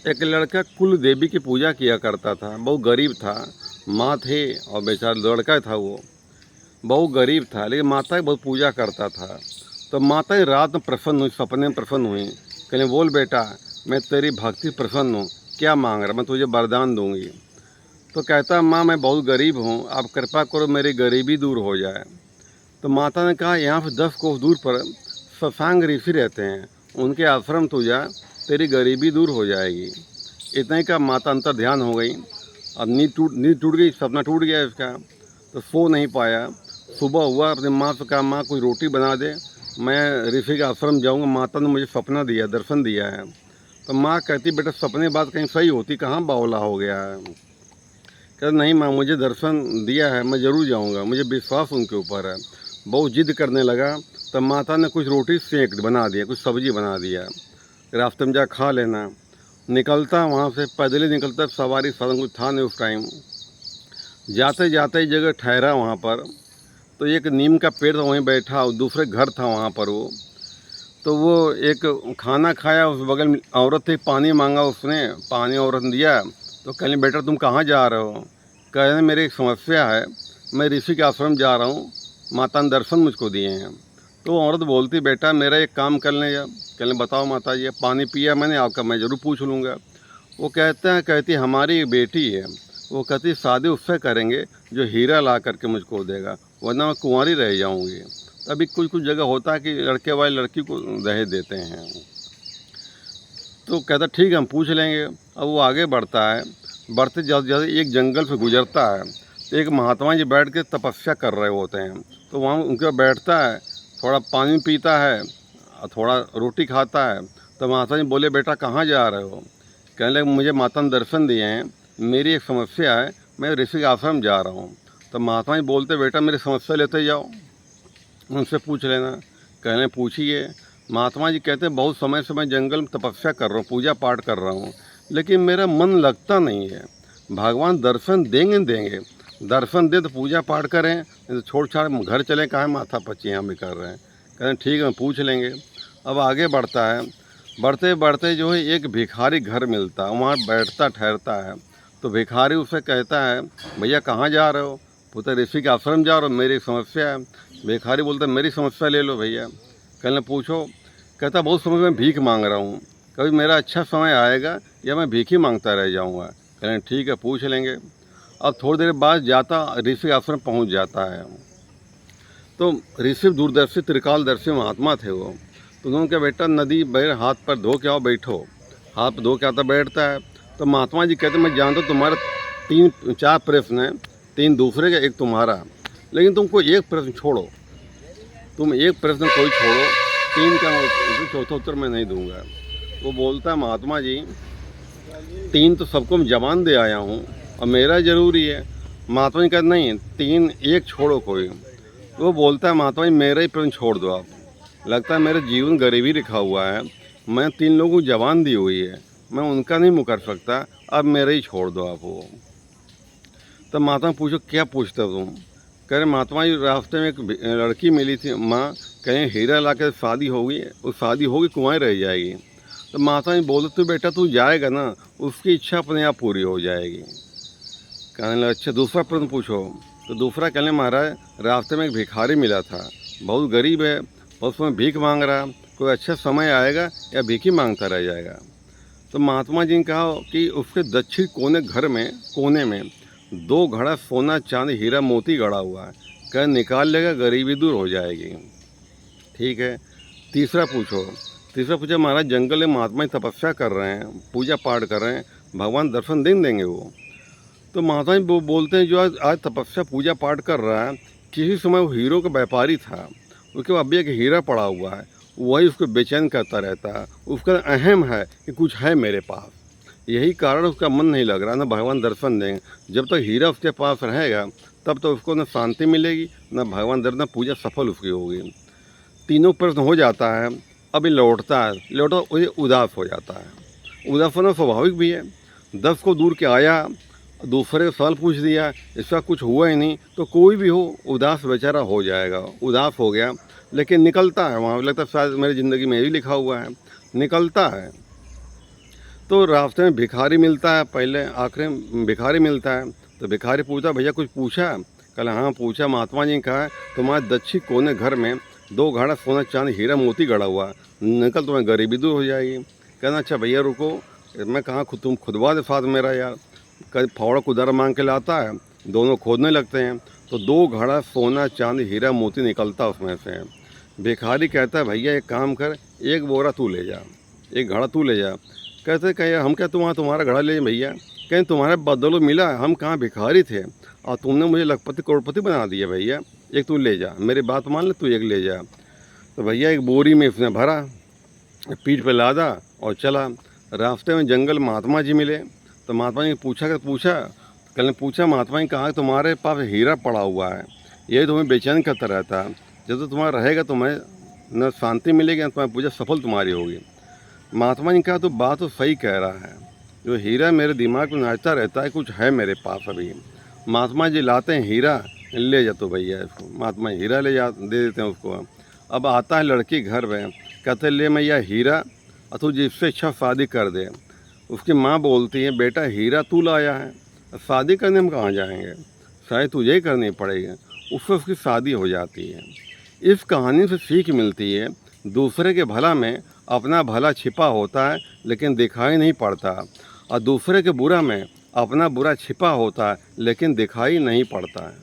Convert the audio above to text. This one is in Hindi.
एक लड़का कुल देवी की पूजा किया करता था। बहुत गरीब था, माँ थे और बेचारा लड़का था वो। बहुत गरीब था लेकिन माता की बहुत पूजा करता था। तो माता ही रात में प्रसन्न हुई, सपने में प्रसन्न हुई। कहने बोल बेटा, मैं तेरी भक्ति प्रसन्न हूँ, क्या मांग रहा, मैं तुझे वरदान दूंगी। तो कहता माँ मैं बहुत गरीब हूँ, आप कृपा करो मेरी गरीबी दूर हो जाए। तो माता ने कहा यहाँ से 10 कोस दूर पर शशांक ऋषि रहते हैं, उनके आश्रम तू जा, तेरी गरीबी दूर हो जाएगी। इतना ही का माता अंतर ध्यान हो गई। अब नींद टूट गई, सपना टूट गया इसका। तो सो नहीं पाया। सुबह हुआ, अपनी माँ से कहा माँ कोई रोटी बना दे, मैं ऋषि के आश्रम जाऊँगा, माता ने मुझे सपना दिया, दर्शन दिया है। तो माँ कहती बेटा सपने बात कहीं सही होती, कहाँ बावला हो गया है। कहता नहीं माँ, मुझे दर्शन दिया है, मैं ज़रूर जाऊँगा, मुझे विश्वास उनके ऊपर है। बहुत जिद करने लगा। तब माता ने कुछ रोटी सेक बना दिया, कुछ सब्जी बना दिया, रास्ते में जा खा लेना। निकलता वहाँ से, पैदल ही निकलता, सवारी साधन कुछ था नहीं उस टाइम। जाते जाते ही जगह ठहरा वहाँ पर, तो एक नीम का पेड़ था, वहीं बैठा, और दूसरे घर था वहाँ पर वो। तो वो एक खाना खाया, उस बगल में औरत थी, पानी मांगा उसने, पानी औरत ने दिया। तो कहने बेटा तुम कहाँ जा रहे हो। कहने मेरी एक समस्या है, मैं ऋषि के आश्रम जा रहा हूँ, माता ने दर्शन मुझको दिए हैं। तो औरत बोलती बेटा मेरा एक काम कर लें जा। कहने बताओ माता जी, पानी पिया मैंने आपका, मैं ज़रूर पूछ लूँगा। वो कहती हमारी एक बेटी है, वो कहती शादी उससे करेंगे जो हीरा ला करके मुझको देगा, वरना मैं कुंवारी रह जाऊँगी। अभी कुछ कुछ जगह होता है कि लड़के वाले लड़की को दहेज देते हैं। तो कहता ठीक है हम पूछ लेंगे। अब वो आगे बढ़ता है, बढ़ते जल्द जल्द एक जंगल से गुजरता है। तो एक महात्मा जी बैठ के तपस्या कर रहे होते हैं। तो वहाँ उनके बैठता है, थोड़ा पानी पीता है और थोड़ा रोटी खाता है। तो महात्मा जी बोले बेटा कहाँ जा रहे हो। कहने लगे मुझे माता ने दर्शन दिए हैं, मेरी एक समस्या है, मैं ऋषि के आश्रम जा रहा हूँ। तो महात्मा जी बोलते बेटा मेरी समस्या लेते जाओ, उनसे पूछ लेना। कहने पूछिए। महात्मा जी कहते हैं बहुत समय से मैं जंगल में तपस्या कर रहा हूँ, पूजा पाठ कर रहा हूँ, लेकिन मेरा मन लगता नहीं है। भगवान दर्शन देंगे देंगे, दर्शन दे तो पूजा पाठ करें, नहीं तो छोड़ छाड़ घर चलें, कहाँ माथा पच्ची यहाँ भी कर रहे हैं। कहते ठीक है पूछ लेंगे। अब आगे बढ़ता है, बढ़ते बढ़ते जो है एक भिखारी घर मिलता है, वहाँ बैठता ठहरता है। तो भिखारी उसे कहता है भैया कहाँ जा रहे हो। पुत्र ऋषि के आश्रम जा रहे हो, मेरी समस्या है। भिखारी बोलता मेरी समस्या ले लो भैया। कहने पूछो। कहता बहुत समय में भीख मांग रहा हूँ, कभी मेरा अच्छा समय आएगा या मैं भीख ही मांगता रह जाऊँगा। कहने ठीक है पूछ लेंगे। अब थोड़ी देर बाद जाता ऋषि आश्रम पहुँच जाता है। तो ऋषि दूरदर्शी त्रिकालदर्शी महात्मा थे वो। तो उन्होंने कहा बेटा नदी बैर हाथ पर धो के आओ, बैठो। हाथ पर धो के आता बैठता है। तो महात्मा जी कहते मैं जानता हूँ तुम्हारा 3-4 प्रश्न हैं, 3 दूसरे का, एक तुम्हारा, लेकिन तुमको एक प्रश्न छोड़ो, तुम एक प्रश्न कोई छोड़ो, 3 का चौथा उत्तर मैं नहीं दूंगा। वो बोलता है महात्मा जी 3 तो सबको मैं जवान दे आया हूँ और मेरा ज़रूरी है। महात्मा जी कहते नहीं 3 एक छोड़ो कोई। वो बोलता है महात्मा जी मेरा ही प्रश्न छोड़ दो आप, लगता है मेरा जीवन गरीबी लिखा हुआ है, मैं 3 लोगों को जवान दी हुई है, मैं उनका नहीं मुकर सकता, अब मेरा ही छोड़ दो आप वो। तब महात्मा पूछो क्या पूछते हो तुम। कह रहे महात्मा जी रास्ते में एक लड़की मिली थी, माँ कहीं हीरा ला कर शादी होगी, उस शादी होगी कुआँ रह जाएगी। तो माता जी बोले तो बेटा तू जाएगा ना, उसकी इच्छा अपने आप पूरी हो जाएगी। कहने लगा अच्छा दूसरा प्रश्न पूछो। तो दूसरा कहने महाराज रास्ते में एक भिखारी मिला था, बहुत गरीब है, बहुत समय भीख मांग रहा, कोई अच्छा समय आएगा या भीख ही मांगता रह जाएगा। तो महात्मा जी ने कहा कि उसके दक्षिण कोने में 2 घड़ा सोना चांदी हीरा मोती गड़ा हुआ है, कह निकाल लेगा गरीबी दूर हो जाएगी। ठीक है। तीसरा पूछा महाराज जंगल में महात्मा जी तपस्या कर रहे हैं, पूजा पाठ कर रहे हैं, भगवान दर्शन देंगे वो। तो महात्मा जी वो बोलते हैं जो आज तपस्या पूजा पाठ कर रहा है, किसी समय वो हीरो का व्यापारी था, उसके बाद अभी एक हीरा पड़ा हुआ है, वही उसको बेचैन करता रहता है, उसका अहम है कि कुछ है मेरे पास, यही कारण उसका मन नहीं लग रहा, ना भगवान दर्शन देंगे। जब तक हीरा उसके पास रहेगा तब तो उसको न शांति मिलेगी, न भगवान दर्शन, पूजा सफल उसकी होगी। तीनों प्रश्न हो जाता है। अभी लौटता उदास हो जाता है। उदास होना स्वाभाविक भी है, 10 को दूर के आया, दूसरे का सवाल पूछ दिया, इसका कुछ हुआ ही नहीं, तो कोई भी हो उदास बेचारा हो जाएगा। उदास हो गया लेकिन निकलता है, वहाँ लगता है शायद मेरी ज़िंदगी में यही लिखा हुआ है, निकलता है। तो तो रास्ते में भिखारी मिलता है, पहले आखिरी में भिखारी मिलता है। तो भिखारी पूछता, भैया कुछ पूछा? कहला हाँ पूछा। महात्मा जी ने कहा तुम्हारे दक्षिण कोने घर में 2 घड़ा सोना चांदी हीरा मोती गड़ा हुआ, निकल तुम्हें गरीबी दूर हो जाएगी। कहना अच्छा भैया रुको, मैं कहाँ तुम खुदवा दे साथ मेरा यार। कभी फावड़ा कुदारा मांग के लाता है, दोनों खोदने लगते हैं तो 2 घड़ा सोना चांदी हीरा मोती निकलता उसमें से। भिखारी कहता है भैया एक काम कर, 1 बोरा तू ले जा, 1 घड़ा तू ले जा। कहते कहे हम क्या तुम्हारा घड़ा ले भैया? कहीं तुम्हारे बदलो मिला, हम कहाँ भिखारी थे और तुमने मुझे लखपति करोड़पति बना दिया भैया, एक तू ले जा, मेरी बात मान ले, तू एक ले जा। तो भैया एक बोरी में उसने भरा, पीठ पे लादा और चला। रास्ते में जंगल महात्मा जी मिले। तो महात्मा जी ने पूछा कल ने पूछा महात्मा जी कहा तुम्हारे पास हीरा पड़ा हुआ है, ये तुम्हें बेचैन करता रहता है, जब तो तुम्हारा रहेगा तुम्हें न शांति मिलेगी न तुम्हारी पूजा सफल तुम्हारी होगी। महात्मा जी ने कहा तो बात तो सही कह रहा है, जो हीरा मेरे दिमाग में नाचता रहता है, कुछ है मेरे पास अभी। महात्मा जी लाते हैं हीरा, ले जा तो भैया इसको। महात्मा जी हीरा दे देते हैं उसको। अब आता है लड़की घर में, कहते ले मैं यह हीरा और तू जिससे इच्छा शादी कर दे। उसकी माँ बोलती है बेटा हीरा तू लाया है, शादी करने में कहाँ जाएंगे, शायद तुझे ही करनी पड़ेगी। उससे उसकी शादी हो जाती है। इस कहानी से सीख मिलती है दूसरे के भला में अपना भला छिपा होता है लेकिन दिखाई नहीं पड़ता, और दूसरे के बुरा में अपना बुरा छिपा होता है लेकिन दिखाई नहीं पड़ता है।